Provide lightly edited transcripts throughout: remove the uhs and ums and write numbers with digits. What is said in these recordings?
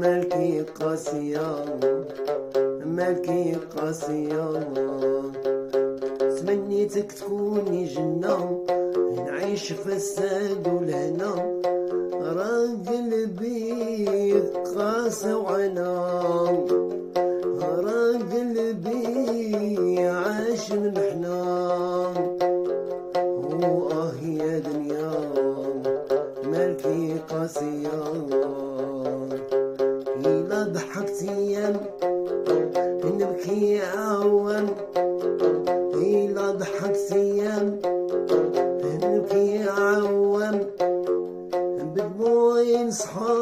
مالكي قاسية مالكي قاسية، تمنيتك تكوني جنة نعيش في السعد والهنا، راه قلبي قاسى وعنا، راه قلبي عاش من حنان، وآه يا دنيا مالكي قاسية، إلا ضحكتي نبكي عوام، إلا ضحكتي نبكي عوام، بدموعي نصحى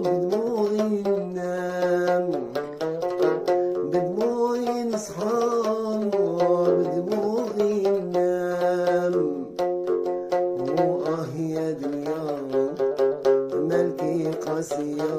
بدموعي ننام، بدموعي نصحى بدموعي ننام، وآه يا دنيا مالكي قاسية.